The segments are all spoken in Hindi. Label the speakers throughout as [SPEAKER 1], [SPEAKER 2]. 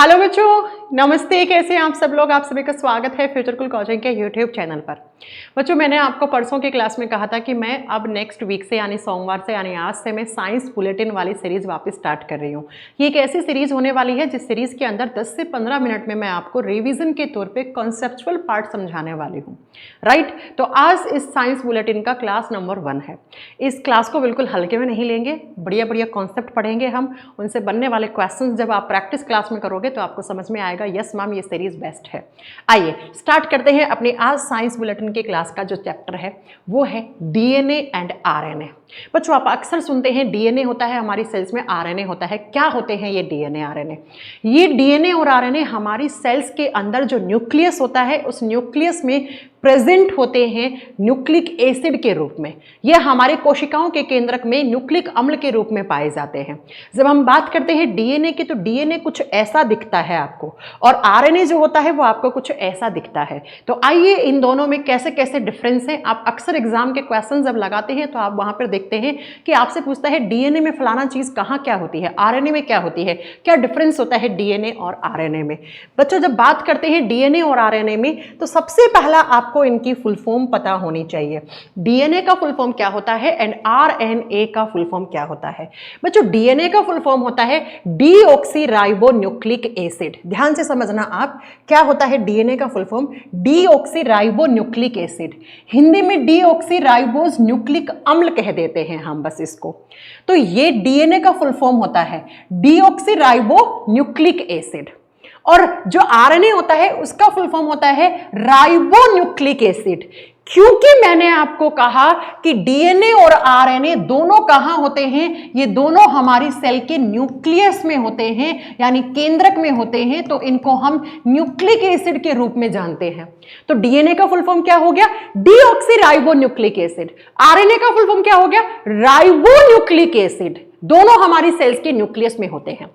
[SPEAKER 1] हेलो बच्चों, नमस्ते। कैसे हैं आप सब लोग? आप सभी का स्वागत है फ्यूचरकुल कोचिंग के यूट्यूब चैनल पर। बच्चों, मैंने आपको परसों की क्लास में कहा था कि मैं अब नेक्स्ट वीक से यानी सोमवार से यानी आज से मैं साइंस बुलेटिन वाली सीरीज वापस स्टार्ट कर रही हूँ। ये एक ऐसी सीरीज होने वाली है जिस सीरीज के अंदर 10 से 15 मिनट में मैं आपको रिविजन के तौर पर कॉन्सेप्चुअल पार्ट समझाने वाली हूँ। राइट, तो आज इस साइंस बुलेटिन का क्लास नंबर 1 है। इस क्लास को बिल्कुल हल्के में नहीं लेंगे, बढ़िया बढ़िया कॉन्सेप्ट पढ़ेंगे हम। उनसे बनने वाले क्वेश्चंस जब आप प्रैक्टिस क्लास में करोगे तो आपको समझ में आएगा यस मैम ये सीरीज बेस्ट है। आइए स्टार्ट करते हैं अपनी आज साइंस बुलेटिन के क्लास का जो चैप्टर है वो है डीएनए एंड आरएनए। बच्चों, आप अक्सर सुनते हैं डीएनए होता है हमारी सेल्स में, आरएनए होता है। क्या होते हैं ये डीएनए आरएनए? ये डीएनए और आरएनए हमारी सेल्स के अंदर जो न्यूक्लियस होता है उस न्यूक्लियस में प्रेजेंट होते हैं न्यूक्लिक एसिड के रूप में। यह हमारे कोशिकाओं के केंद्रक में न्यूक्लिक अम्ल के रूप में पाए जाते हैं। जब हम बात करते हैं डीएनए की तो डीएनए कुछ ऐसा दिखता है आपको, और आरएनए जो होता है वो आपको कुछ ऐसा दिखता है। तो आइए इन दोनों में कैसे कैसे डिफरेंस है। आप अक्सर एग्जाम के क्वेश्चन जब लगाते हैं तो आप वहां पर देखते हैं कि आपसे पूछता है डीएनए में फलाना चीज कहाँ क्या होती है, आरएनए में क्या होती है, क्या डिफरेंस होता है डीएनए और आरएनए में। बच्चों, जब बात करते हैं डीएनए और आरएनए में तो सबसे पहला आपको इनकी फुल फॉर्म पता होनी चाहिए। डीएनए का फुल फॉर्म क्या होता है एंड आरएनए का फुल फॉर्म क्या होता है। बच्चों, डीएनए का फुल फॉर्म होता है डीऑक्सीराइबोन्यूक्लिक एसिड। ध्यान से समझना आप, क्या होता है डीएनए का full form? Deoxyribonucleic acid. Hindi में डीऑक्सीराइबोज न्यूक्लिक अम्ल कह देते हैं हम बस इसको। तो ये डीएनए का फुल फॉर्म होता है डीऑक्सीराइबोन्यूक्लिक एसिड। और जो आरएनए होता है उसका फुल फॉर्म होता है राइबोन्यूक्लिक एसिड। क्योंकि मैंने आपको कहा कि डीएनए और आरएनए दोनों कहां होते हैं, ये दोनों हमारी सेल के न्यूक्लियस में होते हैं यानी केंद्रक में होते हैं, तो इनको हम न्यूक्लिक एसिड के रूप में जानते हैं। तो डीएनए का फुल फॉर्म क्या हो गया? Deoxyribonucleic acid. आरएनए का फुल फॉर्म क्या हो गया? Ribonucleic acid. दोनों हमारी सेल्स के न्यूक्लियस में होते हैं।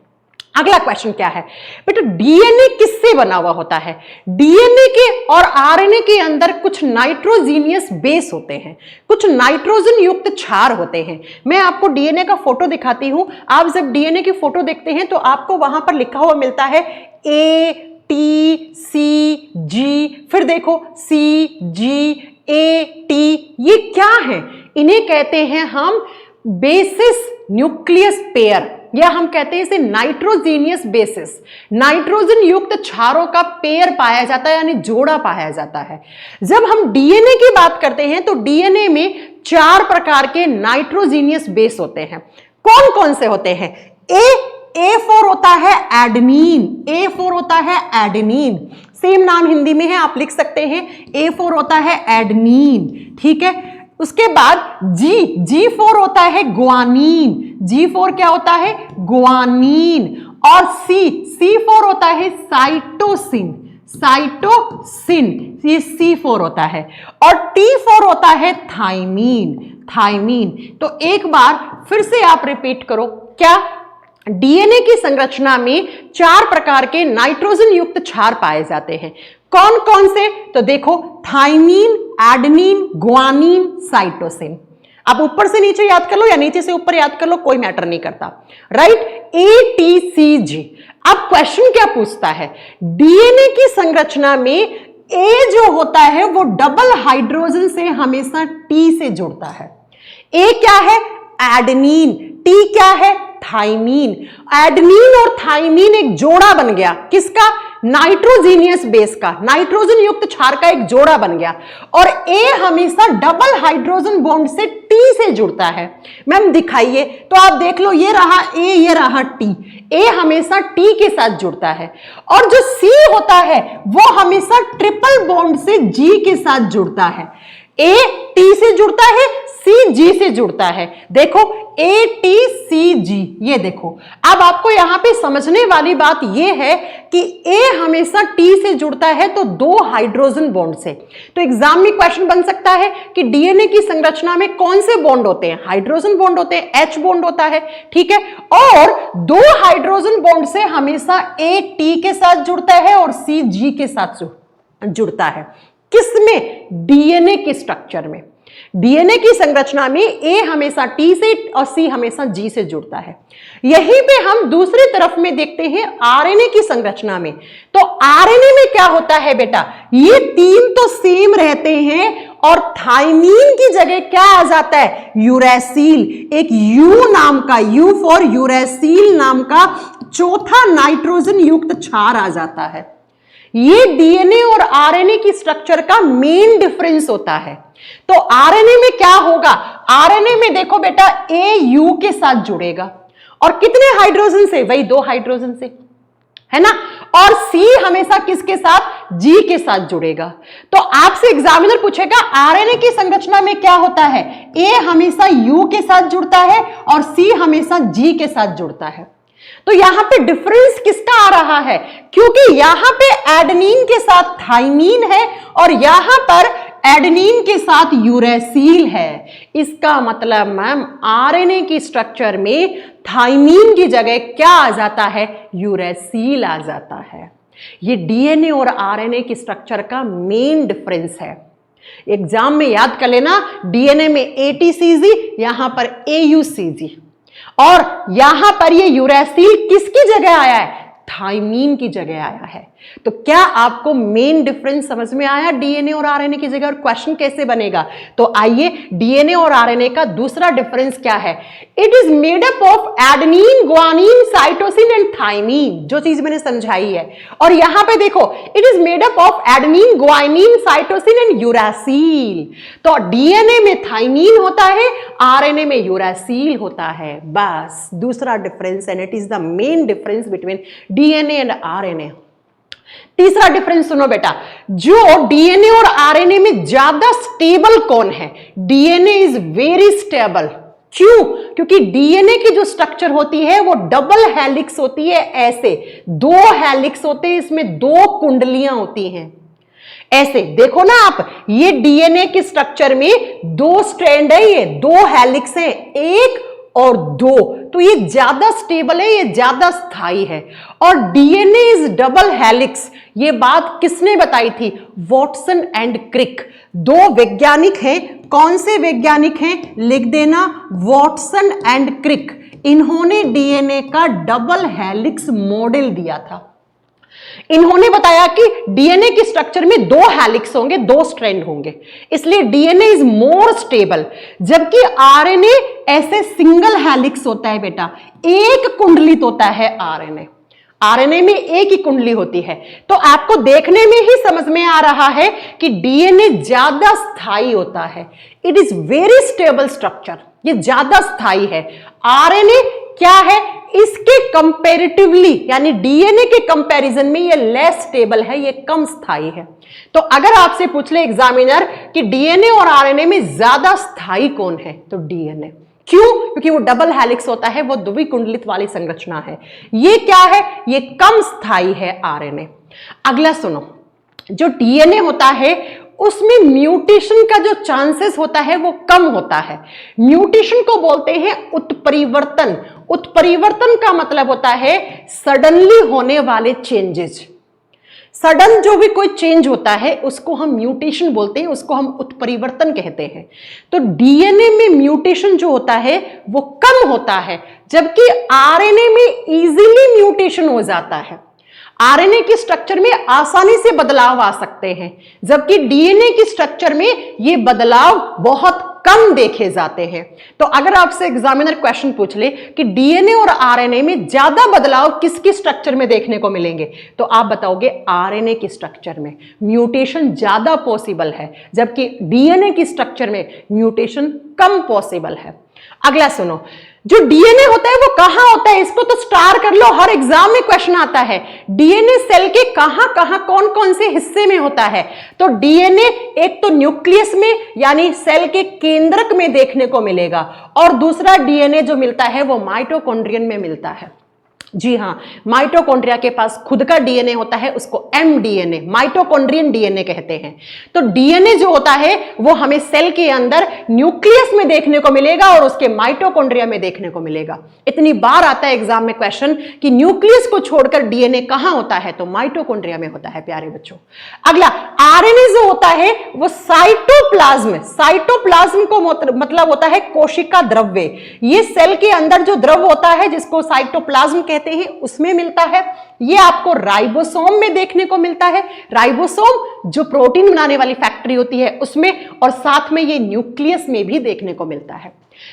[SPEAKER 1] अगला क्वेश्चन क्या है बेटा? डीएनए किससे बना हुआ होता है? डीएनए के और आरएनए के अंदर कुछ नाइट्रोजीनियस बेस होते हैं, कुछ नाइट्रोजन युक्त क्षार होते हैं। मैं आपको डीएनए का फोटो दिखाती हूं। आप जब डीएनए की फोटो देखते हैं तो आपको वहां पर लिखा हुआ मिलता है ए टी सी जी, फिर देखो सी जी ए टी। ये क्या है? इन्हें कहते हैं हम बेसिस न्यूक्लियस पेयर, या हम कहते हैं इसे नाइट्रोजीनियस बेसिस। नाइट्रोजन युक्त क्षारों का पेयर पाया जाता है यानी जोड़ा पाया जाता है। जब हम डीएनए की बात करते हैं तो डीएनए में 4 प्रकार के नाइट्रोजीनियस बेस होते हैं। कौन कौन से होते हैं? A4 होता है एडेनिन। A4 होता है एडेनिन, सेम नाम हिंदी में है, आप लिख सकते हैं। A4 होता है एडेनिन, ठीक है। उसके बाद G4 होता है गुआनीन। G4 क्या होता है? गुआनीन। और C4 होता है साइटोसिन। साइटोसिन, ये C4 होता है। और T4 होता है थाइमीन। थाइमीन। तो एक बार फिर से आप रिपीट करो, क्या? डीएनए की संरचना में 4 प्रकार के नाइट्रोजन युक्त क्षार पाए जाते हैं। कौन कौन से? तो देखो, थाइमीन, एडेनिन, गुआनीन, साइटोसिन। आप ऊपर से नीचे याद कर लो या नीचे से ऊपर याद कर लो, कोई मैटर नहीं करता। Right, ATCG। अब क्वेश्चन क्या पूछता है? डीएनए की संरचना में ए जो होता है वो डबल हाइड्रोजन से हमेशा टी से जुड़ता है। ए क्या है? एडेनिन। टी क्या है? थाइमीन। एडेनिन और थाइमीन एक जोड़ा बन गया। किसका? नाइट्रोजीनियस बेस का, नाइट्रोजन युक्त क्षार का एक जोड़ा बन गया। और ए हमेशा डबल हाइड्रोजन बॉन्ड से टी से जुड़ता है। मैम दिखाइए, तो आप देख लो, ये रहा ए, ये रहा टी। ए हमेशा टी के साथ जुड़ता है। और जो सी होता है वो हमेशा ट्रिपल बॉन्ड से जी के साथ जुड़ता है। ए टी से जुड़ता है, सी जी से जुड़ता है। देखो ATCG, ये देखो। अब आपको यहां पे समझने वाली बात ये है कि ए हमेशा टी से जुड़ता है तो 2 हाइड्रोजन बॉन्ड से। तो एग्जाम में क्वेश्चन बन सकता है कि डीएनए की संरचना में कौन से बॉन्ड होते हैं? हाइड्रोजन बॉन्ड होते हैं, H बॉन्ड होता है, ठीक है। और 2 हाइड्रोजन बॉन्ड से हमेशा A T के साथ जुड़ता है और C G के साथ जुड़ता है। किसमें? डीएनए के स्ट्रक्चर में। डीएनए की संरचना में ए हमेशा टी से और सी हमेशा जी से जुड़ता है। यहीं पे हम दूसरी तरफ में देखते हैं आरएनए की संरचना में। तो आरएनए में क्या होता है बेटा, ये तीन तो सेम रहते हैं और थाइमीन की जगह क्या आ जाता है, यूरैसिल। एक यू नाम का, यू फॉर यूरैसिल नाम का चौथा नाइट्रोजन युक्त क्षार आ जाता है। ये डीएनए और आरएनए की स्ट्रक्चर का मेन डिफरेंस होता है। तो आरएनए में क्या होगा, आरएनए में देखो बेटा ए यू के साथ जुड़ेगा और कितने हाइड्रोजन से, वही 2 हाइड्रोजन से, है ना। और सी हमेशा किसके साथ, जी के साथ जुड़ेगा। तो आपसे एग्जामिनर पूछेगा आरएनए की संरचना में क्या होता है, ए हमेशा यू के साथ जुड़ता है और सी हमेशा जी के साथ जुड़ता है। तो यहां पे डिफरेंस किसका आ रहा है, क्योंकि यहां पे एडेनिन के साथ थाइमीन है और यहां पर एडेनिन के साथ यूरैसिल है। इसका मतलब मैम आरएनए की स्ट्रक्चर में थाइमीन की जगह क्या आ जाता है, यूरैसिल आ जाता है। ये डीएनए और आरएनए की स्ट्रक्चर का मेन डिफरेंस है। एग्जाम में याद कर लेना, डीएनए में एटीसीजी, यहां पर एयूसीजी, और यहां पर ये यूरैसिल किसकी जगह आया है, थाइमीन की जगह आया है। तो क्या आपको मेन डिफरेंस समझ में आया डीएनए और आरएनए की जगह, और क्वेश्चन कैसे बनेगा। तो आइए, डीएनए और आरएनए का दूसरा डिफरेंस क्या है, it is made up of adenine, guanine, cytosine and thymine, जो चीज मैंने समझाई है। और यहां पे देखो it is made up of adenine, guanine, cytosine and uracil. तो डीएनए में थाइमीन होता है, आरएनए में यूरैसिल होता है। बस दूसरा difference, and it is the main difference between DNA and RNA. तीसरा डिफरेंस सुनो बेटा, जो डीएनए और आरएनए में ज्यादा स्टेबल कौन है, डीएनए इज वेरी स्टेबल। क्यों, क्योंकि डीएनए की जो स्ट्रक्चर होती है वो डबल हेलिक्स होती है, ऐसे 2 हेलिक्स होते हैं, इसमें 2 कुंडलियां होती हैं। ऐसे देखो ना आप, ये डीएनए की स्ट्रक्चर में 2 स्ट्रैंड है, ये 2 हेलिक्स हैं, 1 और 2, तो ये ज्यादा स्टेबल है, ये ज्यादा स्थायी है। और डीएनए इज डबल हेलिक्स, ये बात किसने बताई थी, वॉटसन एंड क्रिक। 2 वैज्ञानिक हैं, कौन से वैज्ञानिक हैं, लिख देना, वॉटसन एंड क्रिक। इन्होंने डीएनए का डबल हेलिक्स मॉडल दिया था। इन्होंने बताया कि डीएनए की स्ट्रक्चर में 2 हेलिक्स होंगे, 2 स्ट्रैंड होंगे, इसलिए डीएनए इज मोर स्टेबल, जबकि आरएनए ऐसे सिंगल हेलिक्स होता है बेटा, एक कुंडलित होता है आरएनए। आरएनए में एक ही कुंडली होती है। तो आपको देखने में ही समझ में आ रहा है कि डीएनए ज्यादा स्थायी होता है, it is very stable structure, ये ज्यादा स्थायी है। आरएनए क्या है, इसके कंपैरेटिवली, यानी डीएनए के कंपैरिजन में ये लेस स्टेबल है, ये कम स्थायी है। तो अगर आपसे पूछ ले एग्जामिनर कि डीएनए और आरएनए में ज्यादा स्थायी कौन है, तो डीएनए। क्यों, क्योंकि वो डबल हेलिक्स होता है, वो द्विकुंडलित वाली संरचना है। ये क्या है, ये कम स्थायी है आरएनए। अगला सुनो, जो डीएनए होता है उसमें म्यूटेशन का जो चांसेस होता है वो कम होता है। म्यूटेशन को बोलते हैं उत्परिवर्तन। उत्परिवर्तन का मतलब होता है सडनली होने वाले चेंजेस। सडन जो भी कोई चेंज होता है उसको हम म्यूटेशन बोलते हैं, उसको हम उत्परिवर्तन कहते हैं। तो डीएनए में म्यूटेशन जो होता है वो कम होता है, जबकि आरएनए में इजीली म्यूटेशन हो जाता है। आरएनए की स्ट्रक्चर में आसानी से बदलाव आ सकते हैं, जबकि डीएनए की स्ट्रक्चर में ये बदलाव बहुत कम देखे जाते हैं। तो अगर आपसे एग्जामिनर क्वेश्चन पूछ ले कि डीएनए और आरएनए में ज्यादा बदलाव किसकी स्ट्रक्चर में देखने को मिलेंगे, तो आप बताओगे आरएनए की स्ट्रक्चर में म्यूटेशन ज्यादा पॉसिबल है, जबकि डीएनए की स्ट्रक्चर में म्यूटेशन कम पॉसिबल है। अगला सुनो, जो डीएनए होता है वो कहां होता है, इसको तो स्टार कर लो, हर एग्जाम में क्वेश्चन आता है। डीएनए सेल के कहां कहां कौन कौन से हिस्से में होता है, तो डीएनए एक तो न्यूक्लियस में यानी सेल के केंद्रक में देखने को मिलेगा, और दूसरा डीएनए जो मिलता है वो माइटोकॉन्ड्रियन में मिलता है। जी हां, माइटोकॉन्ड्रिया के पास खुद का डीएनए होता है, उसको एमडीएनए माइटोकॉन्ड्रियन डीएनए कहते हैं। तो डीएनए जो होता है वो हमें सेल के अंदर न्यूक्लियस में देखने को मिलेगा और उसके माइटोकॉन्ड्रिया में देखने को मिलेगा। इतनी बार आता है एग्जाम में क्वेश्चन कि न्यूक्लियस को छोड़कर डीएनए कहां होता है, तो माइटोकॉन्ड्रिया में होता है प्यारे बच्चों। अगला आरएनए जो होता है वो साइटोप्लाज्म को मतलब होता है कोशिका द्रव्य। ये सेल के अंदर जो द्रव होता है जिसको साइटोप्लाज्म कहते हैं उसमें मिलता है। ये आपको राइबोसोम में देखने को मिलता है। राइबोसोम जो प्रोटीन बनाने वाली फैक्ट्री होती है उसमें, और साथ में ये न्यूक्लियस में भी देखने को मिलता है।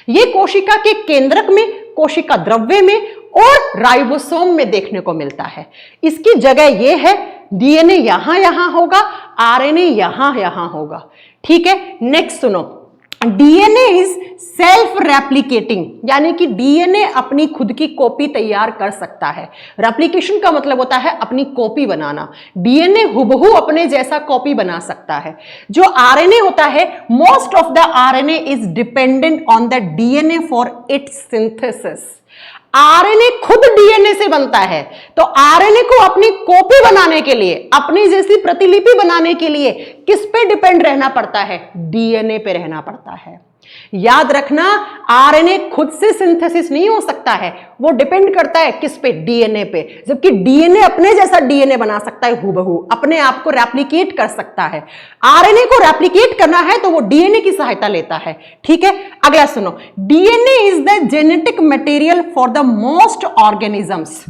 [SPEAKER 1] ये कोशिका के केंद्रक में, कोशिका द्रव्य में और राइबोसोम में देखने को मिलता है। इसकी जगह ये है, डीएनए यहां होगा, आरएनए यहां होगा। ठीक है, नेक्स्ट सुनो। डीएनए इज सेल्फ रेप्लिकेटिंग, यानी कि डीएनए अपनी खुद की कॉपी तैयार कर सकता है। रेप्लिकेशन का मतलब होता है अपनी कॉपी बनाना। डीएनए हुबहू अपने जैसा कॉपी बना सकता है। जो आरएनए होता है, most of the RNA is dependent on the DNA for its synthesis. RNA खुद डीएनए से बनता है, तो आरएनए को अपनी कॉपी बनाने के लिए, अपनी जैसी प्रतिलिपि बनाने के लिए किस पे डिपेंड रहना पड़ता है? डीएनए पे रहना पड़ता है। याद रखना, आरएनए खुद से सिंथेसिस नहीं हो सकता है, वो डिपेंड करता है किस पे? डीएनए पे। जबकि डीएनए अपने जैसा डीएनए बना सकता है, हुबहू अपने आप को रेप्लिकेट कर सकता है। आरएनए को रेप्लिकेट करना है तो वो डीएनए की सहायता लेता है। ठीक है, अगला सुनो। DNA is the genetic material for the most organisms.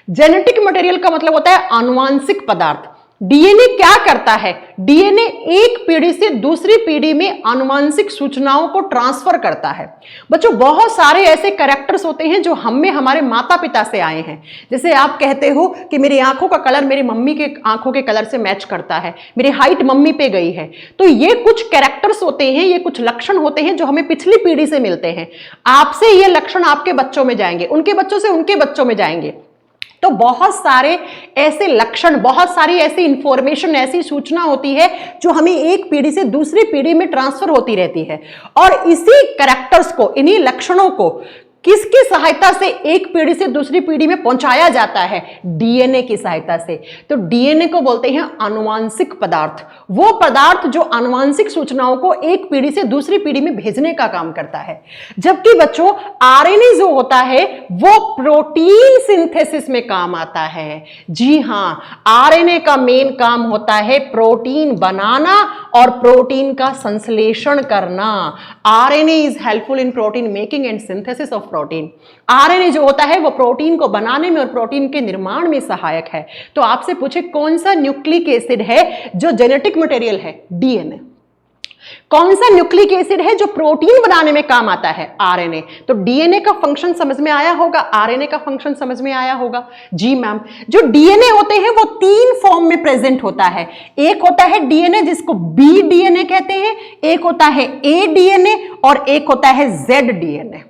[SPEAKER 1] Genetic material का मतलब होता है आनुवांशिक पदार्थ। डीएनए क्या करता है? डीएनए एक पीढ़ी से दूसरी पीढ़ी में आनुवांशिक सूचनाओं को ट्रांसफर करता है। बच्चों, बहुत सारे ऐसे कैरेक्टर्स होते हैं जो हम में हमारे माता पिता से आए हैं। जैसे आप कहते हो कि मेरी आंखों का कलर मेरी मम्मी के आंखों के कलर से मैच करता है, मेरी हाइट मम्मी पे गई है। तो ये कुछ कैरेक्टर्स होते हैं, ये कुछ लक्षण होते हैं जो हमें पिछली पीढ़ी से मिलते हैं। आपसे ये लक्षण आपके बच्चों में जाएंगे, उनके बच्चों से उनके बच्चों में जाएंगे। तो बहुत सारे ऐसे लक्षण, बहुत सारी ऐसी इंफॉर्मेशन, ऐसी सूचना होती है जो हमें एक पीढ़ी से दूसरी पीढ़ी में ट्रांसफर होती रहती है। और इसी कैरेक्टर्स को, इन्हीं लक्षणों को किसकी सहायता से एक पीढ़ी से दूसरी पीढ़ी में पहुंचाया जाता है? डीएनए की सहायता से। तो डीएनए को बोलते हैं आनुवांशिक पदार्थ, वो पदार्थ जो आनुवांशिक सूचनाओं को एक पीढ़ी से दूसरी पीढ़ी में भेजने का काम करता है। जबकि बच्चों, आरएनए जो होता है वो प्रोटीन सिंथेसिस में काम आता है। जी हां, आरएनए का मेन काम होता है प्रोटीन बनाना और प्रोटीन का संश्लेषण करना। RNA is helpful in protein making and synthesis of protein. RNA जो होता है वो प्रोटीन को बनाने में और प्रोटीन के निर्माण में सहायक है। तो आपसे पूछे कौन सा न्यूक्लिक एसिड है जो जेनेटिक मटेरियल है? डीएनए। कौन सा न्यूक्लिक एसिड है जो प्रोटीन बनाने में काम आता है? आरएनए। तो डीएनए का फंक्शन समझ में आया होगा, आरएनए का फंक्शन समझ में आया होगा। जी मैम, जो डीएनए होते हैं वो 3 फॉर्म में प्रेजेंट होता है। एक होता है डीएनए जिसको बी डीएनए कहते हैं, एक होता है ए डीएनए और एक होता है जेड डीएनए।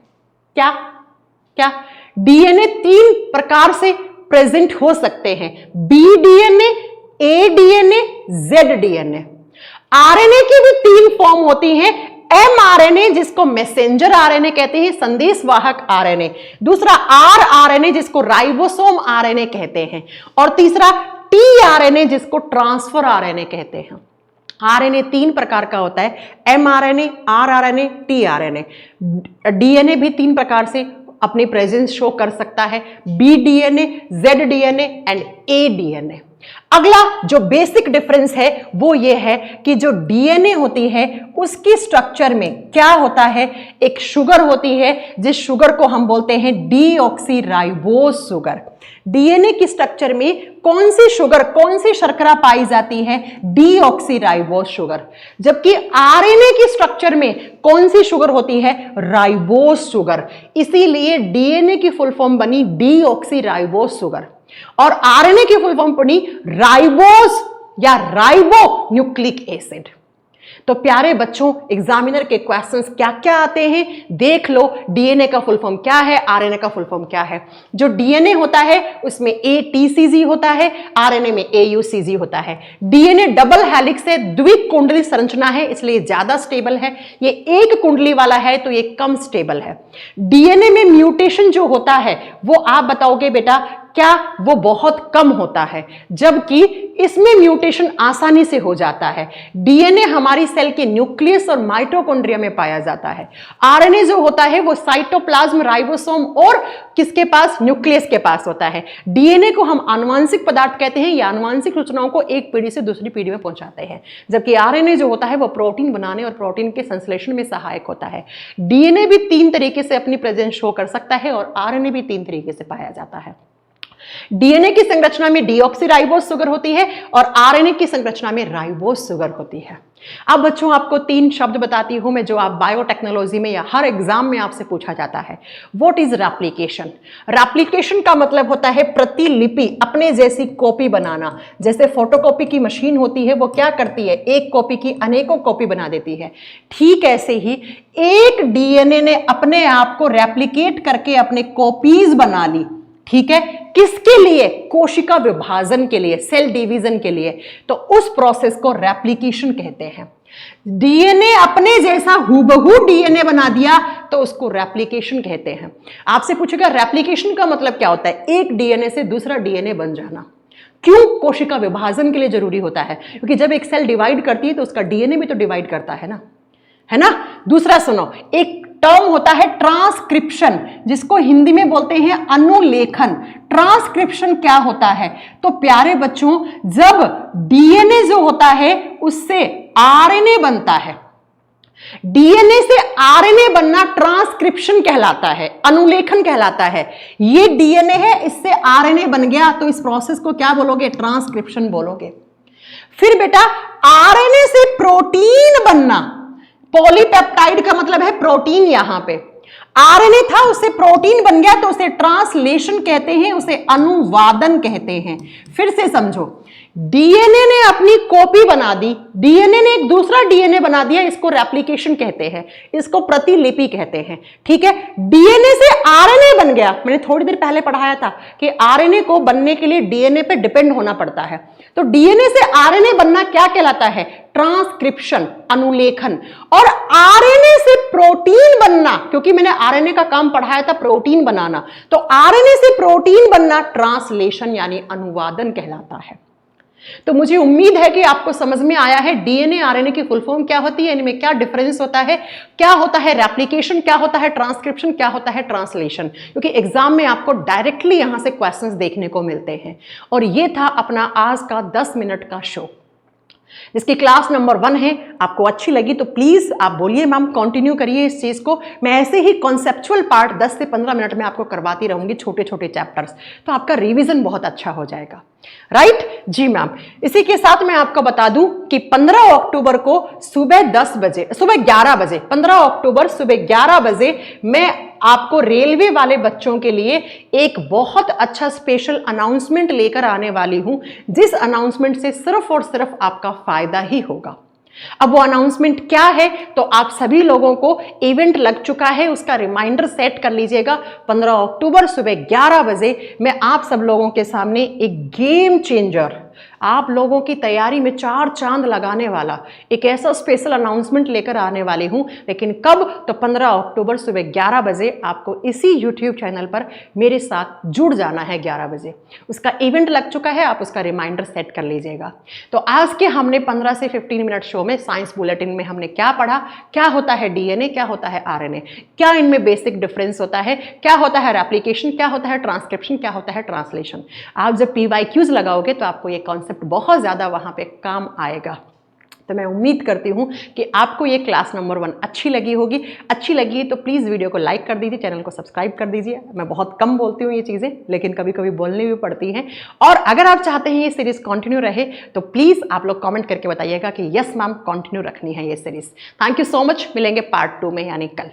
[SPEAKER 1] क्या डीएनए 3 प्रकार से प्रेजेंट हो सकते हैं? बी डीएनए, ए डीएनए, जेड डीएनए। आरएनए की भी 3 फॉर्म होती हैं। एमआरएनए जिसको मैसेंजर आरएनए कहते हैं, संदेशवाहक आरएनए। दूसरा आरआरएनए जिसको राइबोसोम आरएनए कहते हैं, और तीसरा टीआरएनए जिसको ट्रांसफर आरएनए कहते हैं। आरएनए 3 प्रकार का होता है, एमआरएनए, आरआरएनए, टीआरएनए। डीएनए भी 3 प्रकार से अपनी प्रेजेंस शो कर सकता है, B DNA, Z DNA and A DNA. अगला जो बेसिक डिफरेंस है वो ये है कि जो डीएनए होती है उसकी स्ट्रक्चर में क्या होता है? एक शुगर होती है जिस शुगर को हम बोलते हैं डीऑक्सीराइबोज शुगर। डीएनए की स्ट्रक्चर में कौन सी शुगर, कौन सी शर्करा पाई जाती है? Deoxyribose sugar. जबकि आरएनए की स्ट्रक्चर में कौन सी शुगर होती है? Ribose sugar. इसीलिए डीएनए की फुल फॉर्म बनी डीऑक्सीराइबोज शुगर और आरएनए की फुल फॉर्म बनी राइबोज या राइबो न्यूक्लिक एसिड। तो प्यारे बच्चों, एग्जामिनर के क्वेश्चंस क्या क्या आते हैं देख लो। डीएनए का फुल फॉर्म क्या है, आरएनए का फुल फॉर्म क्या है। जो डीएनए होता है उसमें एटीसीजी होता है, आरएनए में एयूसीजी होता है। डीएनए डबल हेलिक्स से द्विकुंडली संरचना है, इसलिए ज्यादा स्टेबल है। ये एक कुंडली वाला है तो ये कम स्टेबल है। डीएनए में म्यूटेशन जो होता है वो आप बताओगे बेटा क्या, वो बहुत कम होता है, जबकि इसमें म्यूटेशन आसानी से हो जाता है। डीएनए हमारी सेल के न्यूक्लियस और माइटोकॉन्ड्रिया में पाया जाता है। आरएनए जो होता है वो साइटोप्लाज्म, राइबोसोम और किसके पास, न्यूक्लियस के पास होता है। डीएनए को हम आनुवांशिक पदार्थ कहते हैं, ये आनुवांशिक सूचनाओं को एक पीढ़ी से दूसरी पीढ़ी में पहुंचाते हैं, जबकि आरएनए जो होता है वो प्रोटीन बनाने और प्रोटीन के संश्लेषण में सहायक होता है। डीएनए भी 3 तरीके से अपनी प्रेजेंस शो कर सकता है और आरएनए भी 3 तरीके से पाया जाता है। डीएनए की संरचना में डीऑक्सीराइबोस शुगर होती है और आरएनए की संरचना में राइबोस शुगर होती है। अब बच्चों आपको 3 शब्द बताती हूं मैं, जो आप बायोटेक्नोलॉजी में या हर एग्जाम में आपसे पूछा जाता है। What is replication? रेप्लिकेशन का मतलब होता है प्रतिलिपि, अपने जैसी कॉपी बनाना। जैसे फोटोकॉपी की मशीन होती है वो क्या करती है, एक कॉपी की अनेकों कॉपी बना देती है। ठीक ऐसे ही एक डीएनए ने अपने आप को रेप्लिकेट करके अपने कॉपीज बना ली। ठीक है, किसके लिए? कोशिका विभाजन के लिए, सेल डिवीजन के लिए। तो उस प्रोसेस को रेप्लिकेशन कहते हैं। डीएनए अपने जैसा हूबहू डीएनए बना दिया तो उसको रेप्लिकेशन कहते हैं। आपसे पूछेगा रेप्लिकेशन का मतलब क्या होता है? एक डीएनए से दूसरा डीएनए बन जाना। क्यों? कोशिका विभाजन के लिए जरूरी होता है, क्योंकि जब एक सेल डिवाइड करती है तो उसका डीएनए भी तो डिवाइड करता है ना। दूसरा सुनो, एक टर्म होता है ट्रांसक्रिप्शन, जिसको हिंदी में बोलते हैं अनुलेखन। ट्रांसक्रिप्शन क्या होता है? तो प्यारे बच्चों, जब डीएनए जो होता है उससे आरएनए बनता है, डीएनए से आरएनए बनना ट्रांसक्रिप्शन कहलाता है, अनुलेखन कहलाता है। ये डीएनए है, इससे आरएनए बन गया, तो इस प्रोसेस को क्या बोलोगे? ट्रांसक्रिप्शन बोलोगे। फिर बेटा आरएनए से प्रोटीन बनना, पॉलीपेप्टाइड का मतलब है प्रोटीन। यहां पे आरएनए था, उससे प्रोटीन बन गया तो उसे ट्रांसलेशन कहते हैं, उसे अनुवादन कहते हैं। फिर से समझो, डीएनए ने अपनी कॉपी बना दी, डीएनए ने एक दूसरा डीएनए बना दिया, इसको रेप्लिकेशन कहते हैं, इसको प्रतिलिपि कहते हैं। ठीक है, डीएनए से आरएनए बन गया। मैंने थोड़ी देर पहले पढ़ाया था कि आरएनए को बनने के लिए डीएनए पे डिपेंड होना पड़ता है। तो डीएनए से आरएनए बनना क्या कहलाता है? ट्रांसक्रिप्शन, अनुलेखन। और आरएनए से प्रोटीन बनना, क्योंकि मैंने आरएनए का काम पढ़ाया था प्रोटीन बनाना, तो आरएनए से प्रोटीन बनना ट्रांसलेशन यानी अनुवादन कहलाता है। तो मुझे उम्मीद है कि आपको समझ में आया है डीएनए आरएनए की फुल फॉर्म क्या होती है, इनमें क्या डिफरेंस होता है, क्या होता है रेप्लिकेशन, क्या होता है ट्रांसक्रिप्शन, क्या होता है ट्रांसलेशन, क्योंकि एग्जाम में आपको डायरेक्टली यहां से क्वेश्चंस देखने को मिलते हैं। और ये था अपना आज का 10 मिनट का शो, जिसकी क्लास नंबर 1 है। आपको अच्छी लगी तो प्लीज आप बोलिए मैम कंटिन्यू करिए इस चीज को। मैं ऐसे ही कॉन्सेप्चुअल पार्ट 10 से 15 मिनट में आपको करवाती रहूंगी, छोटे छोटे चैप्टर्स, तो आपका रिवीजन बहुत अच्छा हो जाएगा। राइट जी मैम। इसी के साथ मैं आपको बता दूं कि 15 अक्टूबर को सुबह 11 बजे 15 अक्टूबर सुबह 11 बजे मैं आपको रेलवे वाले बच्चों के लिए एक बहुत अच्छा स्पेशल अनाउंसमेंट लेकर आने वाली हूं, जिस अनाउंसमेंट से सिर्फ और सिर्फ आपका फायदा ही होगा। अब वो अनाउंसमेंट क्या है, तो आप सभी लोगों को इवेंट लग चुका है, उसका रिमाइंडर सेट कर लीजिएगा। 15 अक्टूबर सुबह 11 बजे मैं आप सब लोगों के सामने एक गेम चेंजर, आप लोगों की तैयारी में 4 चांद लगाने वाला एक ऐसा स्पेशल अनाउंसमेंट लेकर आने वाली हूं। लेकिन कब? तो 15 अक्टूबर सुबह 11 बजे आपको इसी YouTube चैनल पर मेरे साथ जुड़ जाना है 11 बजे। उसका इवेंट लग चुका है, आप उसका रिमाइंडर सेट कर लीजिएगा। तो आज के हमने 15 से 15 मिनट शो में साइंस बुलेटिन में हमने क्या पढ़ा, क्या होता है डीएनए, क्या होता है आरएनए, क्या इनमें बेसिक डिफरेंस होता है, क्या होता है रेप्लिकेशन, क्या होता है ट्रांसक्रिप्शन, क्या होता है ट्रांसलेशन। आप जब PYQs लगाओगे तो आपको ये कॉन्सेप्ट बहुत ज्यादा वहां पे काम आएगा। तो मैं उम्मीद करती हूं कि आपको ये क्लास नंबर 1 अच्छी लगी होगी। अच्छी लगी तो प्लीज़ वीडियो को लाइक कर दीजिए, चैनल को सब्सक्राइब कर दीजिए। मैं बहुत कम बोलती हूँ ये चीज़ें, लेकिन कभी कभी बोलनी भी पड़ती हैं। और अगर आप चाहते हैं ये सीरीज कंटिन्यू रहे तो प्लीज़ आप लोग कमेंट करके बताइएगा कि यस मैम कंटिन्यू रखनी है ये series. Thank you so much. मिलेंगे पार्ट 2 में यानी कल।